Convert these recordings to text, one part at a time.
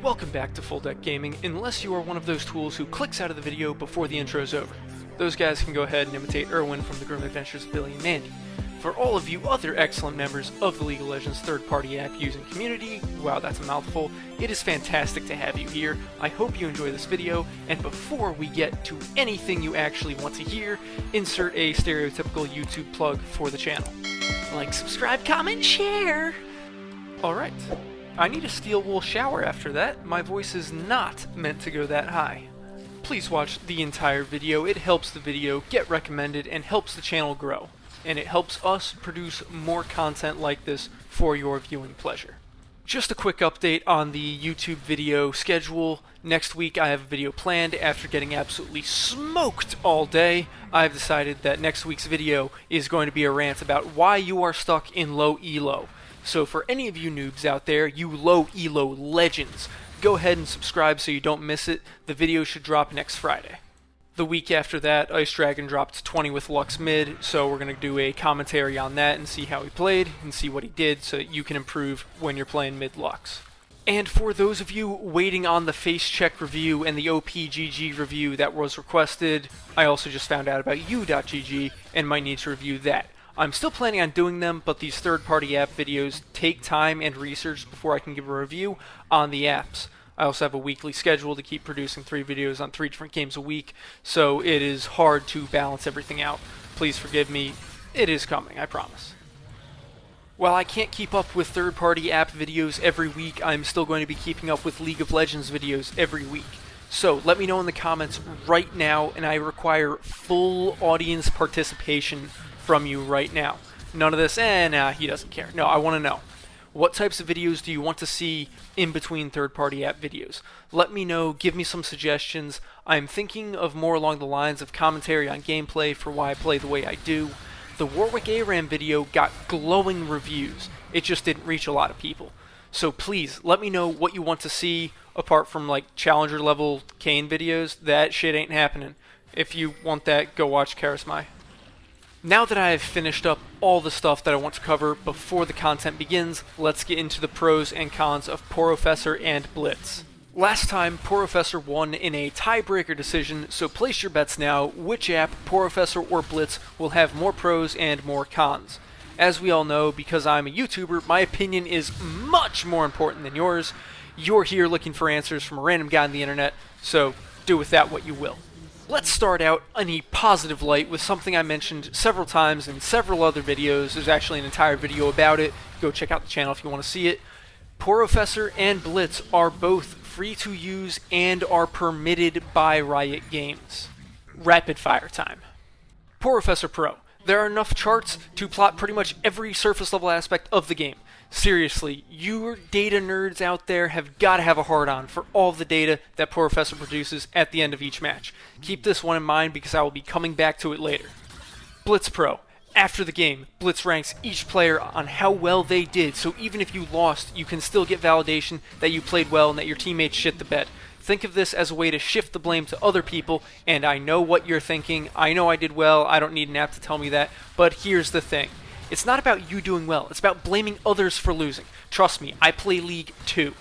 Welcome back to Full Deck Gaming, unless you are one of those tools who clicks out of the video before the intro is over. Those guys can go ahead and imitate Erwin from The Grim Adventures of Billy and Mandy. For all of you other excellent members of the League of Legends third-party app using community, wow, that's a mouthful, it is fantastic to have you here. I hope you enjoy this video, and before we get to anything you actually want to hear, insert a stereotypical YouTube plug for the channel. Like, subscribe, comment, share! Alright. I need a steel wool shower after that. My voice is not meant to go that high. Please watch the entire video. It helps the video get recommended and helps the channel grow. And it helps us produce more content like this for your viewing pleasure. Just a quick update on the YouTube video schedule. Next week I have a video planned after getting absolutely smoked all day. I've decided that next week's video is going to be a rant about why you are stuck in low elo. So for any of you noobs out there, you low elo legends, go ahead and subscribe so you don't miss it. The video should drop next Friday. The week after that, Ice Dragon dropped 20 with Lux mid, so we're going to do a commentary on that and see how he played and see what he did so that you can improve when you're playing mid Lux. And for those of you waiting on the face check review and the OPGG review that was requested, I also just found out about u.gg and might need to review that. I'm still planning on doing them, but these third-party app videos take time and research before I can give a review on the apps. I also have a weekly schedule to keep producing 3 videos on 3 different games a week, so it is hard to balance everything out. Please forgive me. It is coming, I promise. While I can't keep up with third-party app videos every week, I'm still going to be keeping up with League of Legends videos every week. So let me know in the comments right now, and I require full audience participation from you right now. None of this, nah, he doesn't care. No, I want to know. What types of videos do you want to see in between third-party app videos? Let me know, give me some suggestions. I'm thinking of more along the lines of commentary on gameplay for why I play the way I do. The Warwick ARAM video got glowing reviews. It just didn't reach a lot of people. So please, let me know what you want to see apart from like challenger level Kane videos. That shit ain't happening. If you want that, go watch Charismai. Now that I have finished up all the stuff that I want to cover before the content begins, let's get into the pros and cons of Porofessor and Blitz. Last time, Porofessor won in a tiebreaker decision, so place your bets now which app, Porofessor or Blitz, will have more pros and more cons. As we all know, because I'm a YouTuber, my opinion is much more important than yours. You're here looking for answers from a random guy on the internet, so do with that what you will. Let's start out in a positive light with something I mentioned several times in several other videos. There's actually an entire video about it. Go check out the channel if you want to see it. Porofessor and Blitz are both free to use and are permitted by Riot Games. Rapid fire time. Porofessor Pro. There are enough charts to plot pretty much every surface level aspect of the game. Seriously, you data nerds out there have got to have a hard-on for all of the data that Porofessor produces at the end of each match. Keep this one in mind because I will be coming back to it later. Blitz Pro. After the game, Blitz ranks each player on how well they did, so even if you lost, you can still get validation that you played well and that your teammates shit the bed. Think of this as a way to shift the blame to other people, and I know what you're thinking. I know I did well, I don't need an app to tell me that, but here's the thing. It's not about you doing well, it's about blaming others for losing. Trust me, I play League too.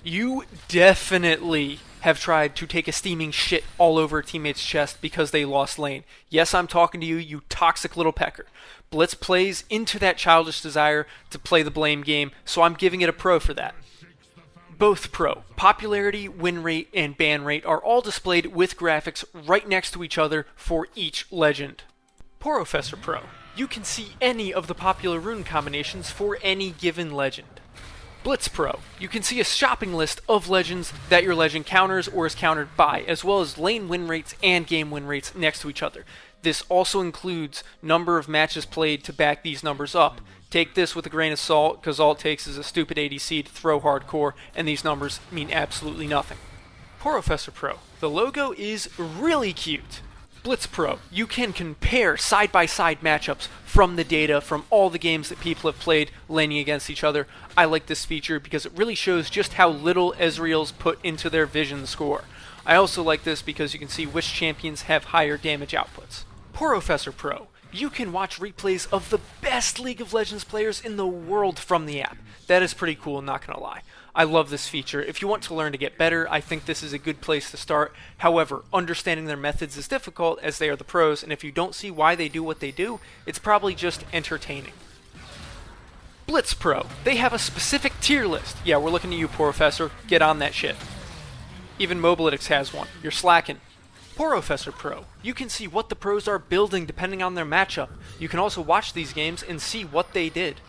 You definitely have tried to take a steaming shit all over a teammate's chest because they lost lane. Yes, I'm talking to you, you toxic little pecker. Blitz plays into that childish desire to play the blame game, so I'm giving it a pro for that. Both pro. Popularity, win rate, and ban rate are all displayed with graphics right next to each other for each legend. Porofessor Pro. You can see any of the popular rune combinations for any given legend. Blitz Pro. You can see a shopping list of legends that your legend counters or is countered by, as well as lane win rates and game win rates next to each other. This also includes number of matches played to back these numbers up. Take this with a grain of salt, because all it takes is a stupid ADC to throw hardcore, and these numbers mean absolutely nothing. Porofessor Pro. The logo is really cute. Blitz Pro. You can compare side-by-side matchups from the data from all the games that people have played laning against each other. I like this feature because it really shows just how little Ezreal's put into their vision score. I also like this because you can see which champions have higher damage outputs. Porofessor Pro. You can watch replays of the best League of Legends players in the world from the app. That is pretty cool, not gonna lie. I love this feature. If you want to learn to get better, I think this is a good place to start. However, understanding their methods is difficult as they are the pros, and if you don't see why they do what they do, it's probably just entertaining. Blitz Pro. They have a specific tier list. Yeah, we're looking at you, Porofessor. Get on that shit. Even Mobalytics has one. You're slacking. Porofessor Pro. You can see what the pros are building depending on their matchup. You can also watch these games and see what they did.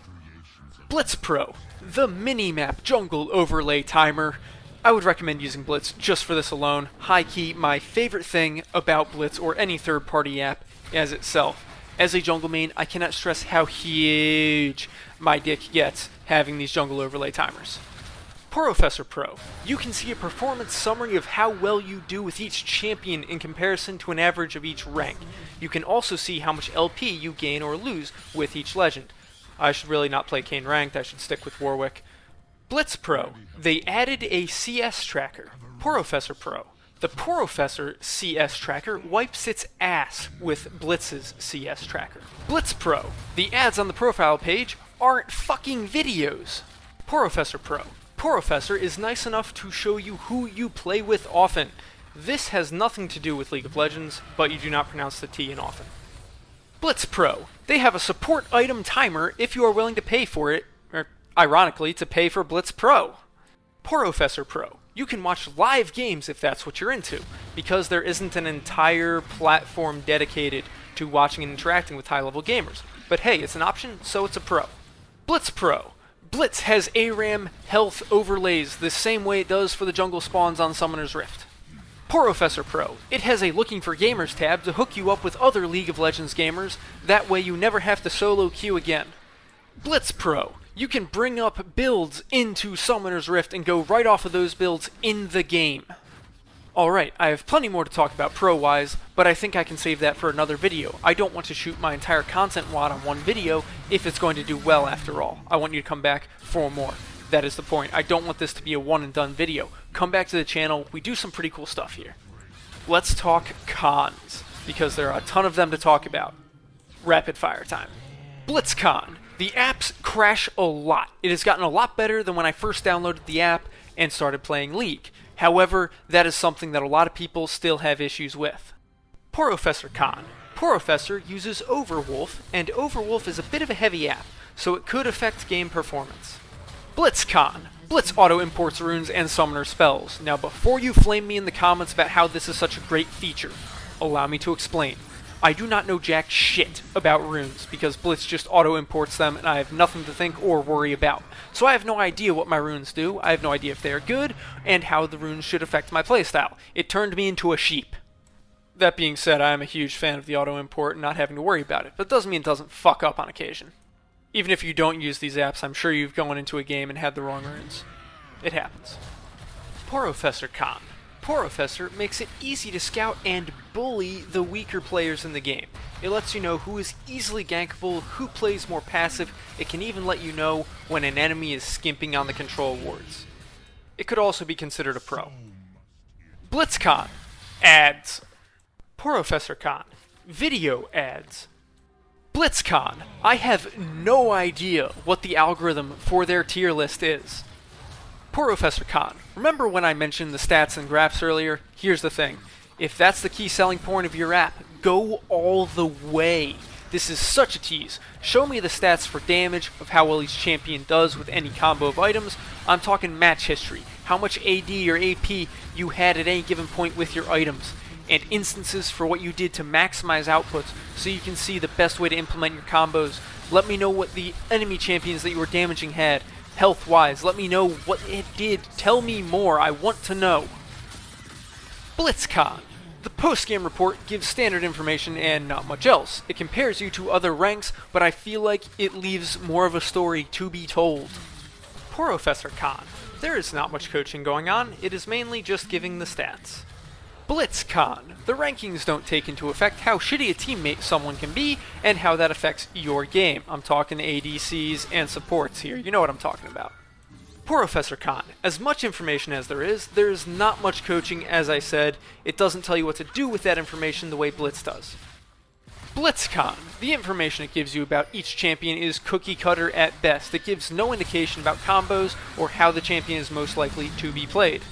Blitz Pro. The mini-map jungle overlay timer. I would recommend using Blitz just for this alone. High-key, my favorite thing about Blitz or any third-party app as itself. As a jungle main, I cannot stress how huge my dick gets having these jungle overlay timers. Porofessor Pro. You can see a performance summary of how well you do with each champion in comparison to an average of each rank. You can also see how much LP you gain or lose with each legend. I should really not play Kayn ranked, I should stick with Warwick. Blitz Pro. They added a CS tracker. Porofessor Pro. The Porofessor CS tracker wipes its ass with Blitz's CS tracker. Blitz Pro. The ads on the profile page aren't fucking videos. Porofessor Pro. Porofessor is nice enough to show you who you play with often. This has nothing to do with League of Legends, but you do not pronounce the T in often. Blitz Pro. They have a support item timer if you are willing to pay for it, or ironically, to pay for Blitz Pro. Porofessor Pro. You can watch live games if that's what you're into, because there isn't an entire platform dedicated to watching and interacting with high-level gamers. But hey, it's an option, so it's a pro. Blitz Pro. Blitz has ARAM health overlays the same way it does for the jungle spawns on Summoner's Rift. Porofessor Pro. It has a Looking for Gamers tab to hook you up with other League of Legends gamers, that way you never have to solo queue again. Blitz Pro. You can bring up builds into Summoner's Rift and go right off of those builds in the game. Alright, I have plenty more to talk about pro-wise, but I think I can save that for another video. I don't want to shoot my entire content wad on one video if it's going to do well after all. I want you to come back for more. That is the point. I don't want this to be a one and done video. Come back to the channel, we do some pretty cool stuff here. Let's talk cons, because there are a ton of them to talk about. Rapid fire time. BlitzCon. The apps crash a lot. It has gotten a lot better than when I first downloaded the app and started playing League. However, that is something that a lot of people still have issues with. Porofessor Con. Porofessor uses Overwolf, and Overwolf is a bit of a heavy app, so it could affect game performance. BlitzCon. Blitz auto-imports runes and summoner spells. Now before you flame me in the comments about how this is such a great feature, allow me to explain. I do not know jack shit about runes, because Blitz just auto-imports them and I have nothing to think or worry about. So I have no idea what my runes do, I have no idea if they are good, and how the runes should affect my playstyle. It turned me into a sheep. That being said, I am a huge fan of the auto-import and not having to worry about it, but it doesn't mean it doesn't fuck up on occasion. Even if you don't use these apps, I'm sure you've gone into a game and had the wrong runes. It happens. Porofessor Con. Porofessor makes it easy to scout and bully the weaker players in the game. It lets you know who is easily gankable, who plays more passive. It can even let you know when an enemy is skimping on the control wards. It could also be considered a pro. BlitzCon. Ads. Porofessor Con. Video ads. BlitzCon. I have no idea what the algorithm for their tier list is. Porofessor Con. Remember when I mentioned the stats and graphs earlier? Here's the thing. If that's the key selling point of your app, go all the way. This is such a tease. Show me the stats for damage, of how well each champion does with any combo of items. I'm talking match history, how much AD or AP you had at any given point with your items, and instances for what you did to maximize outputs so you can see the best way to implement your combos. Let me know what the enemy champions that you were damaging had, health-wise. Let me know what it did. Tell me more. I want to know. BlitzCon. The post-game report gives standard information and not much else. It compares you to other ranks, but I feel like it leaves more of a story to be told. Porofessor Con. There is not much coaching going on. It is mainly just giving the stats. BlitzCon. The rankings don't take into effect how shitty a teammate someone can be and how that affects your game. I'm talking ADCs and supports here. You know what I'm talking about. Porofessor Con. As much information as there is not much coaching, as I said. It doesn't tell you what to do with that information the way Blitz does. BlitzCon. The information it gives you about each champion is cookie cutter at best. It gives no indication about combos or how the champion is most likely to be played.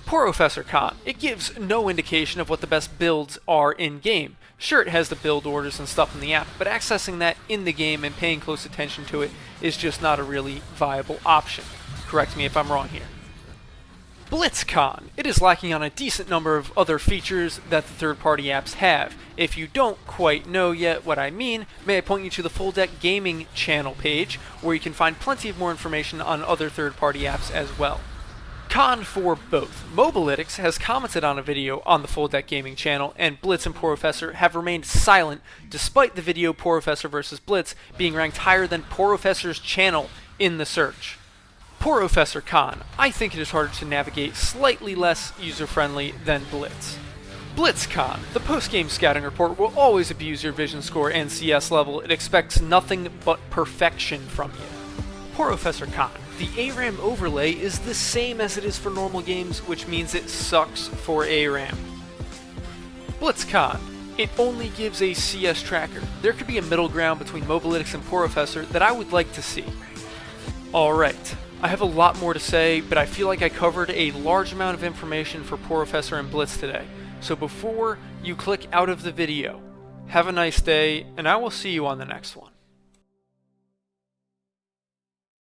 Porofessor Con. It gives no indication of what the best builds are in-game. Sure, it has the build orders and stuff in the app, but accessing that in the game and paying close attention to it is just not a really viable option. Correct me if I'm wrong here. BlitzCon. It is lacking on a decent number of other features that the third-party apps have. If you don't quite know yet what I mean, may I point you to the Full Deck Gaming channel page, where you can find plenty of more information on other third-party apps as well. Con for both. Mobalytics has commented on a video on the Full Deck Gaming channel, and Blitz and Porofessor have remained silent despite the video Porofessor vs. Blitz being ranked higher than Porofessor's channel in the search. Porofessor Con. I think it is harder to navigate, slightly less user-friendly than Blitz. BlitzCon. The post-game scouting report will always abuse your vision score and CS level. It expects nothing but perfection from you. Porofessor Con. The ARAM overlay is the same as it is for normal games, which means it sucks for ARAM. BlitzCon. It only gives a CS tracker. There could be a middle ground between Mobalytics and Porofessor that I would like to see. Alright, I have a lot more to say, but I feel like I covered a large amount of information for Porofessor and Blitz today. So before you click out of the video, have a nice day, and I will see you on the next one.